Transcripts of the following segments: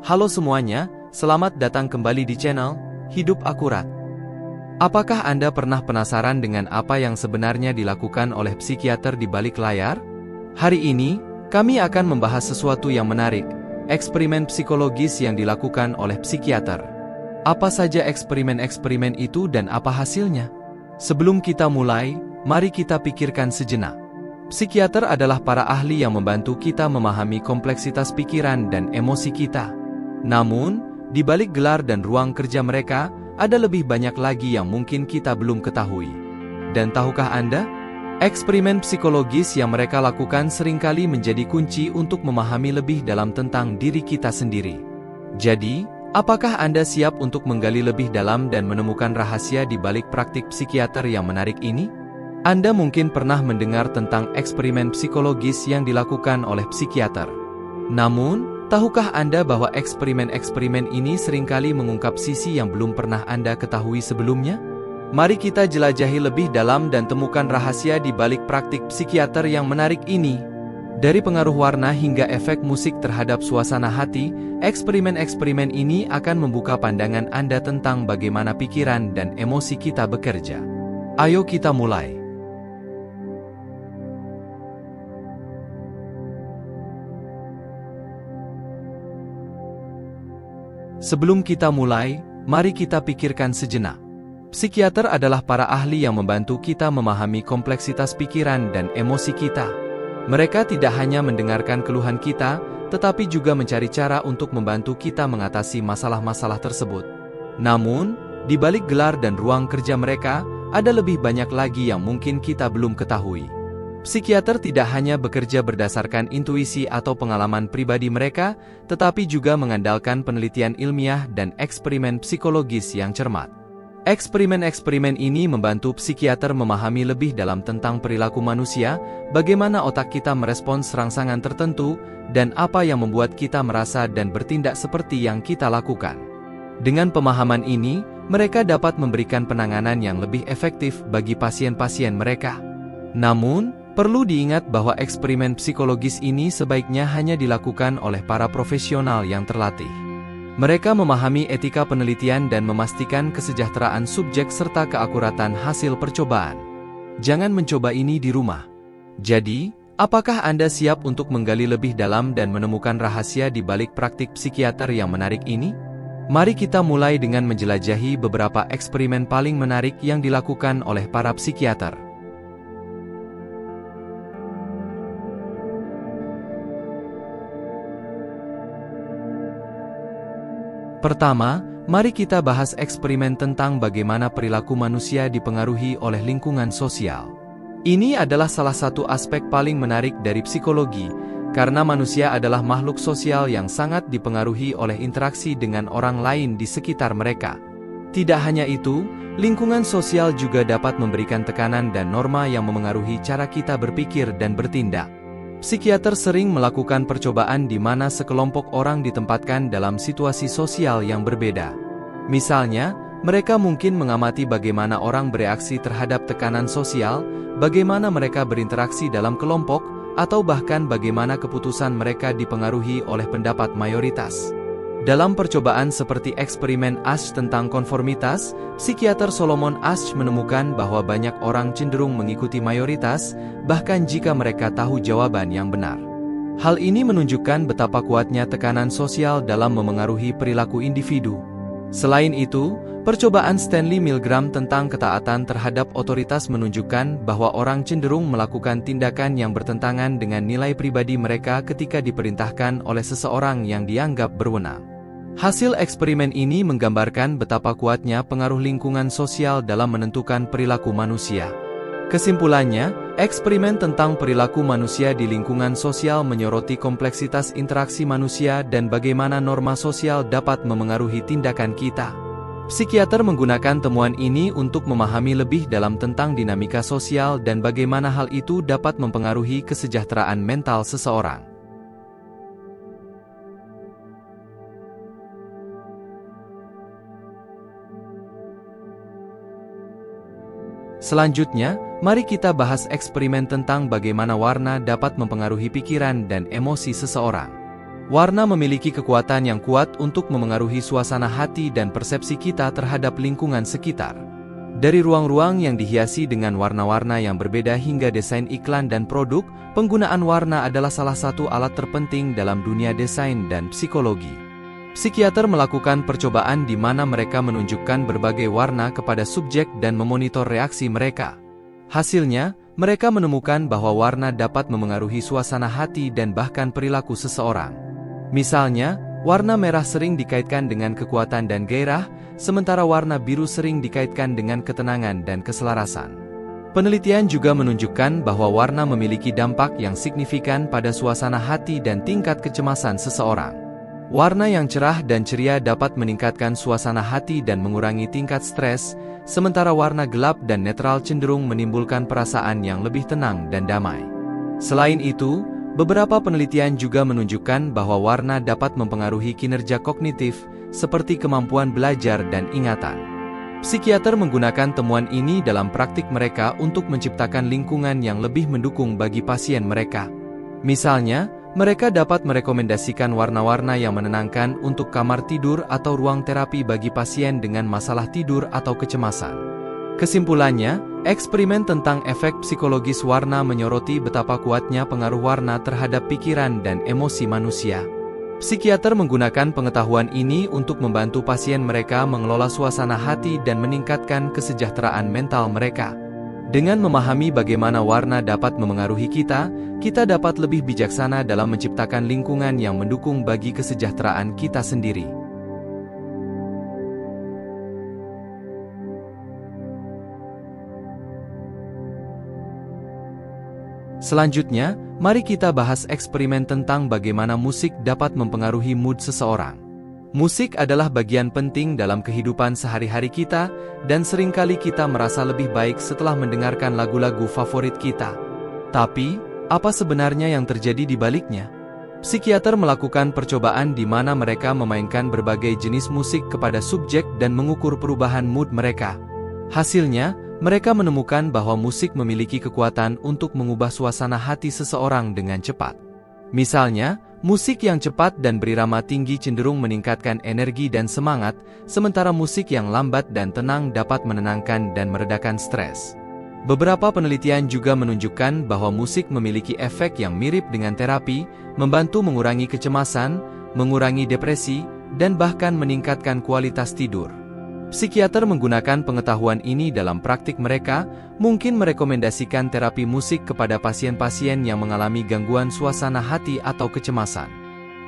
Halo semuanya, selamat datang kembali di channel Hidup Akurat. Apakah Anda pernah penasaran dengan apa yang sebenarnya dilakukan oleh psikiater di balik layar? Hari ini, kami akan membahas sesuatu yang menarik, eksperimen psikologis yang dilakukan oleh psikiater. Apa saja eksperimen-eksperimen itu dan apa hasilnya? Sebelum kita mulai, mari kita pikirkan sejenak. Psikiater adalah para ahli yang membantu kita memahami kompleksitas pikiran dan emosi kita. Namun, di balik gelar dan ruang kerja mereka, ada lebih banyak lagi yang mungkin kita belum ketahui. Dan tahukah Anda? Eksperimen psikologis yang mereka lakukan seringkali menjadi kunci untuk memahami lebih dalam tentang diri kita sendiri. Jadi, apakah Anda siap untuk menggali lebih dalam dan menemukan rahasia di balik praktik psikiater yang menarik ini? Anda mungkin pernah mendengar tentang eksperimen psikologis yang dilakukan oleh psikiater. Namun, tahukah Anda bahwa eksperimen-eksperimen ini seringkali mengungkap sisi yang belum pernah Anda ketahui sebelumnya? Mari kita jelajahi lebih dalam dan temukan rahasia di balik praktik psikiater yang menarik ini. Dari pengaruh warna hingga efek musik terhadap suasana hati, eksperimen-eksperimen ini akan membuka pandangan Anda tentang bagaimana pikiran dan emosi kita bekerja. Ayo kita mulai. Sebelum kita mulai, mari kita pikirkan sejenak. Psikiater adalah para ahli yang membantu kita memahami kompleksitas pikiran dan emosi kita. Mereka tidak hanya mendengarkan keluhan kita, tetapi juga mencari cara untuk membantu kita mengatasi masalah-masalah tersebut. Namun, di balik gelar dan ruang kerja mereka, ada lebih banyak lagi yang mungkin kita belum ketahui. Psikiater tidak hanya bekerja berdasarkan intuisi atau pengalaman pribadi mereka, tetapi juga mengandalkan penelitian ilmiah dan eksperimen psikologis yang cermat. Eksperimen-eksperimen ini membantu psikiater memahami lebih dalam tentang perilaku manusia, bagaimana otak kita merespons rangsangan tertentu, dan apa yang membuat kita merasa dan bertindak seperti yang kita lakukan. Dengan pemahaman ini, mereka dapat memberikan penanganan yang lebih efektif bagi pasien-pasien mereka. Namun, perlu diingat bahwa eksperimen psikologis ini sebaiknya hanya dilakukan oleh para profesional yang terlatih. Mereka memahami etika penelitian dan memastikan kesejahteraan subjek serta keakuratan hasil percobaan. Jangan mencoba ini di rumah. Jadi, apakah Anda siap untuk menggali lebih dalam dan menemukan rahasia di balik praktik psikiater yang menarik ini? Mari kita mulai dengan menjelajahi beberapa eksperimen paling menarik yang dilakukan oleh para psikiater. Pertama, mari kita bahas eksperimen tentang bagaimana perilaku manusia dipengaruhi oleh lingkungan sosial. Ini adalah salah satu aspek paling menarik dari psikologi, karena manusia adalah makhluk sosial yang sangat dipengaruhi oleh interaksi dengan orang lain di sekitar mereka. Tidak hanya itu, lingkungan sosial juga dapat memberikan tekanan dan norma yang memengaruhi cara kita berpikir dan bertindak. Psikiater sering melakukan percobaan di mana sekelompok orang ditempatkan dalam situasi sosial yang berbeda. Misalnya, mereka mungkin mengamati bagaimana orang bereaksi terhadap tekanan sosial, bagaimana mereka berinteraksi dalam kelompok, atau bahkan bagaimana keputusan mereka dipengaruhi oleh pendapat mayoritas. Dalam percobaan seperti eksperimen Asch tentang konformitas, psikiater Solomon Asch menemukan bahwa banyak orang cenderung mengikuti mayoritas, bahkan jika mereka tahu jawaban yang benar. Hal ini menunjukkan betapa kuatnya tekanan sosial dalam memengaruhi perilaku individu. Selain itu, percobaan Stanley Milgram tentang ketaatan terhadap otoritas menunjukkan bahwa orang cenderung melakukan tindakan yang bertentangan dengan nilai pribadi mereka ketika diperintahkan oleh seseorang yang dianggap berwenang. Hasil eksperimen ini menggambarkan betapa kuatnya pengaruh lingkungan sosial dalam menentukan perilaku manusia. Kesimpulannya, eksperimen tentang perilaku manusia di lingkungan sosial menyoroti kompleksitas interaksi manusia dan bagaimana norma sosial dapat memengaruhi tindakan kita. Psikiater menggunakan temuan ini untuk memahami lebih dalam tentang dinamika sosial dan bagaimana hal itu dapat mempengaruhi kesejahteraan mental seseorang. Selanjutnya, mari kita bahas eksperimen tentang bagaimana warna dapat mempengaruhi pikiran dan emosi seseorang. Warna memiliki kekuatan yang kuat untuk memengaruhi suasana hati dan persepsi kita terhadap lingkungan sekitar. Dari ruang-ruang yang dihiasi dengan warna-warna yang berbeda hingga desain iklan dan produk, penggunaan warna adalah salah satu alat terpenting dalam dunia desain dan psikologi. Psikiater melakukan percobaan di mana mereka menunjukkan berbagai warna kepada subjek dan memonitor reaksi mereka. Hasilnya, mereka menemukan bahwa warna dapat memengaruhi suasana hati dan bahkan perilaku seseorang. Misalnya, warna merah sering dikaitkan dengan kekuatan dan gairah, sementara warna biru sering dikaitkan dengan ketenangan dan keselarasan. Penelitian juga menunjukkan bahwa warna memiliki dampak yang signifikan pada suasana hati dan tingkat kecemasan seseorang. Warna yang cerah dan ceria dapat meningkatkan suasana hati dan mengurangi tingkat stres, sementara warna gelap dan netral cenderung menimbulkan perasaan yang lebih tenang dan damai. Selain itu, beberapa penelitian juga menunjukkan bahwa warna dapat mempengaruhi kinerja kognitif, seperti kemampuan belajar dan ingatan. Psikiater menggunakan temuan ini dalam praktik mereka untuk menciptakan lingkungan yang lebih mendukung bagi pasien mereka. Misalnya, mereka dapat merekomendasikan warna-warna yang menenangkan untuk kamar tidur atau ruang terapi bagi pasien dengan masalah tidur atau kecemasan. Kesimpulannya, eksperimen tentang efek psikologis warna menyoroti betapa kuatnya pengaruh warna terhadap pikiran dan emosi manusia. Psikiater menggunakan pengetahuan ini untuk membantu pasien mereka mengelola suasana hati dan meningkatkan kesejahteraan mental mereka. Dengan memahami bagaimana warna dapat memengaruhi kita dapat lebih bijaksana dalam menciptakan lingkungan yang mendukung bagi kesejahteraan kita sendiri. Selanjutnya, mari kita bahas eksperimen tentang bagaimana musik dapat mempengaruhi mood seseorang. Musik adalah bagian penting dalam kehidupan sehari-hari kita, dan seringkali kita merasa lebih baik setelah mendengarkan lagu-lagu favorit kita. Tapi, apa sebenarnya yang terjadi di baliknya? Psikiater melakukan percobaan di mana mereka memainkan berbagai jenis musik kepada subjek dan mengukur perubahan mood mereka. Hasilnya, mereka menemukan bahwa musik memiliki kekuatan untuk mengubah suasana hati seseorang dengan cepat. Misalnya, musik yang cepat dan berirama tinggi cenderung meningkatkan energi dan semangat, sementara musik yang lambat dan tenang dapat menenangkan dan meredakan stres. Beberapa penelitian juga menunjukkan bahwa musik memiliki efek yang mirip dengan terapi, membantu mengurangi kecemasan, mengurangi depresi, dan bahkan meningkatkan kualitas tidur. Psikiater menggunakan pengetahuan ini dalam praktik mereka, mungkin merekomendasikan terapi musik kepada pasien-pasien yang mengalami gangguan suasana hati atau kecemasan.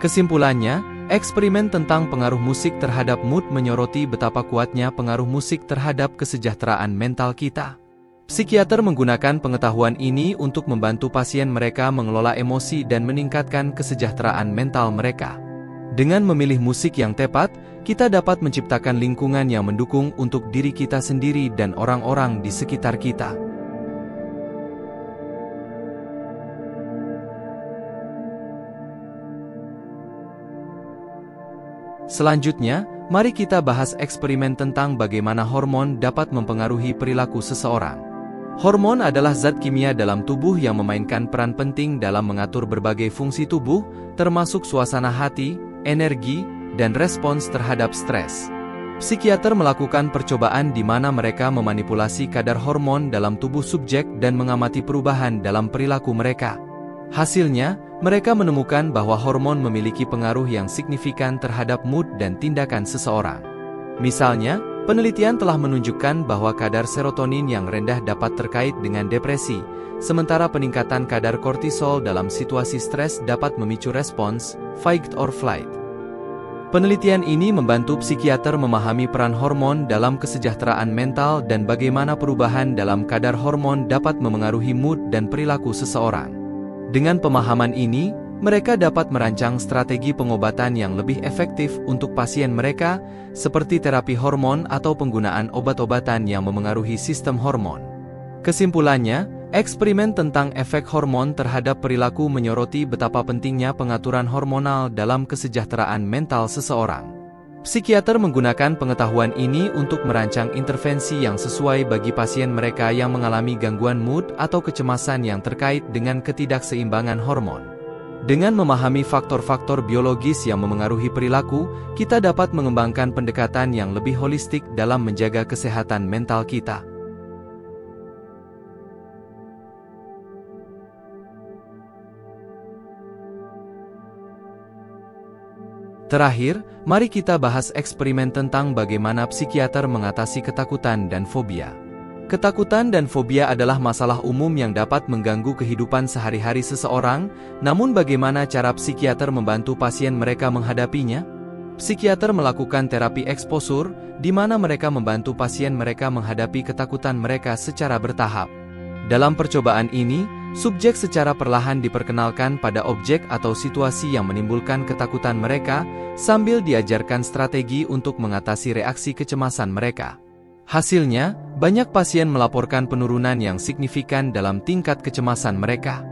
Kesimpulannya, eksperimen tentang pengaruh musik terhadap mood menyoroti betapa kuatnya pengaruh musik terhadap kesejahteraan mental kita. Psikiater menggunakan pengetahuan ini untuk membantu pasien mereka mengelola emosi dan meningkatkan kesejahteraan mental mereka. Dengan memilih musik yang tepat, kita dapat menciptakan lingkungan yang mendukung untuk diri kita sendiri dan orang-orang di sekitar kita. Selanjutnya, mari kita bahas eksperimen tentang bagaimana hormon dapat mempengaruhi perilaku seseorang. Hormon adalah zat kimia dalam tubuh yang memainkan peran penting dalam mengatur berbagai fungsi tubuh, termasuk suasana hati, energi, dan respons terhadap stres. Psikiater melakukan percobaan di mana mereka memanipulasi kadar hormon dalam tubuh subjek dan mengamati perubahan dalam perilaku mereka. Hasilnya, mereka menemukan bahwa hormon memiliki pengaruh yang signifikan terhadap mood dan tindakan seseorang. Misalnya, penelitian telah menunjukkan bahwa kadar serotonin yang rendah dapat terkait dengan depresi, sementara peningkatan kadar kortisol dalam situasi stres dapat memicu respons fight or flight. Penelitian ini membantu psikiater memahami peran hormon dalam kesejahteraan mental dan bagaimana perubahan dalam kadar hormon dapat memengaruhi mood dan perilaku seseorang. Dengan pemahaman ini, mereka dapat merancang strategi pengobatan yang lebih efektif untuk pasien mereka, seperti terapi hormon atau penggunaan obat-obatan yang memengaruhi sistem hormon. Kesimpulannya, eksperimen tentang efek hormon terhadap perilaku menyoroti betapa pentingnya pengaturan hormonal dalam kesejahteraan mental seseorang. Psikiater menggunakan pengetahuan ini untuk merancang intervensi yang sesuai bagi pasien mereka yang mengalami gangguan mood atau kecemasan yang terkait dengan ketidakseimbangan hormon. Dengan memahami faktor-faktor biologis yang memengaruhi perilaku, kita dapat mengembangkan pendekatan yang lebih holistik dalam menjaga kesehatan mental kita. Terakhir, mari kita bahas eksperimen tentang bagaimana psikiater mengatasi ketakutan dan fobia. Ketakutan dan fobia adalah masalah umum yang dapat mengganggu kehidupan sehari-hari seseorang, namun bagaimana cara psikiater membantu pasien mereka menghadapinya? Psikiater melakukan terapi eksposur, di mana mereka membantu pasien mereka menghadapi ketakutan mereka secara bertahap. Dalam percobaan ini, subjek secara perlahan diperkenalkan pada objek atau situasi yang menimbulkan ketakutan mereka, sambil diajarkan strategi untuk mengatasi reaksi kecemasan mereka. Hasilnya, banyak pasien melaporkan penurunan yang signifikan dalam tingkat kecemasan mereka.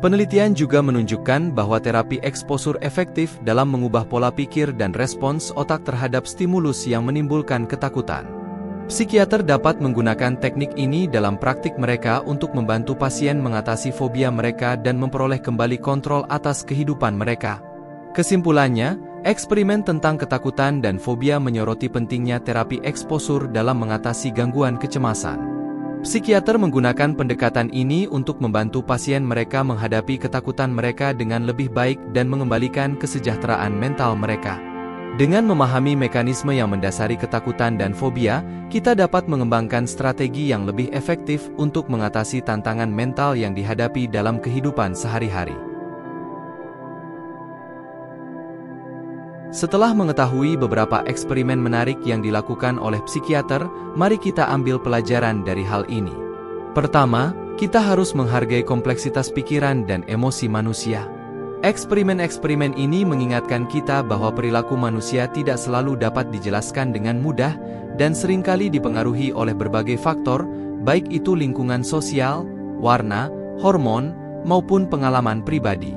Penelitian juga menunjukkan bahwa terapi eksposur efektif dalam mengubah pola pikir dan respons otak terhadap stimulus yang menimbulkan ketakutan. Psikiater dapat menggunakan teknik ini dalam praktik mereka untuk membantu pasien mengatasi fobia mereka dan memperoleh kembali kontrol atas kehidupan mereka. Kesimpulannya, eksperimen tentang ketakutan dan fobia menyoroti pentingnya terapi eksposur dalam mengatasi gangguan kecemasan. Psikiater menggunakan pendekatan ini untuk membantu pasien mereka menghadapi ketakutan mereka dengan lebih baik dan mengembalikan kesejahteraan mental mereka. Dengan memahami mekanisme yang mendasari ketakutan dan fobia, kita dapat mengembangkan strategi yang lebih efektif untuk mengatasi tantangan mental yang dihadapi dalam kehidupan sehari-hari. Setelah mengetahui beberapa eksperimen menarik yang dilakukan oleh psikiater, mari kita ambil pelajaran dari hal ini. Pertama, kita harus menghargai kompleksitas pikiran dan emosi manusia. Eksperimen-eksperimen ini mengingatkan kita bahwa perilaku manusia tidak selalu dapat dijelaskan dengan mudah dan seringkali dipengaruhi oleh berbagai faktor, baik itu lingkungan sosial, warna, hormon, maupun pengalaman pribadi.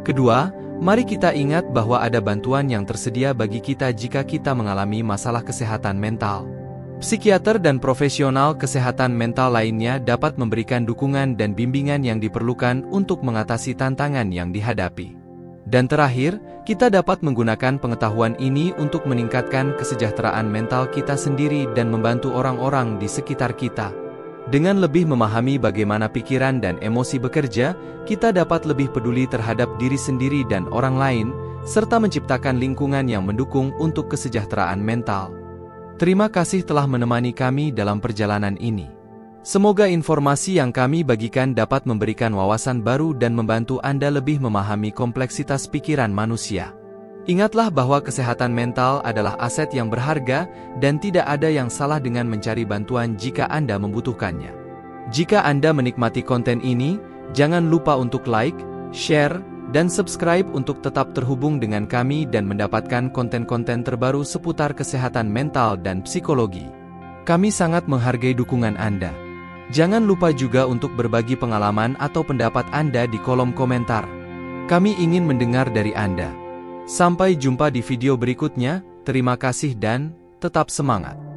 Kedua, mari kita ingat bahwa ada bantuan yang tersedia bagi kita jika kita mengalami masalah kesehatan mental. Psikiater dan profesional kesehatan mental lainnya dapat memberikan dukungan dan bimbingan yang diperlukan untuk mengatasi tantangan yang dihadapi. Dan terakhir, kita dapat menggunakan pengetahuan ini untuk meningkatkan kesejahteraan mental kita sendiri dan membantu orang-orang di sekitar kita. Dengan lebih memahami bagaimana pikiran dan emosi bekerja, kita dapat lebih peduli terhadap diri sendiri dan orang lain, serta menciptakan lingkungan yang mendukung untuk kesejahteraan mental. Terima kasih telah menemani kami dalam perjalanan ini. Semoga informasi yang kami bagikan dapat memberikan wawasan baru dan membantu Anda lebih memahami kompleksitas pikiran manusia. Ingatlah bahwa kesehatan mental adalah aset yang berharga dan tidak ada yang salah dengan mencari bantuan jika Anda membutuhkannya. Jika Anda menikmati konten ini, jangan lupa untuk like, share, dan subscribe untuk tetap terhubung dengan kami dan mendapatkan konten-konten terbaru seputar kesehatan mental dan psikologi. Kami sangat menghargai dukungan Anda. Jangan lupa juga untuk berbagi pengalaman atau pendapat Anda di kolom komentar. Kami ingin mendengar dari Anda. Sampai jumpa di video berikutnya, terima kasih dan tetap semangat.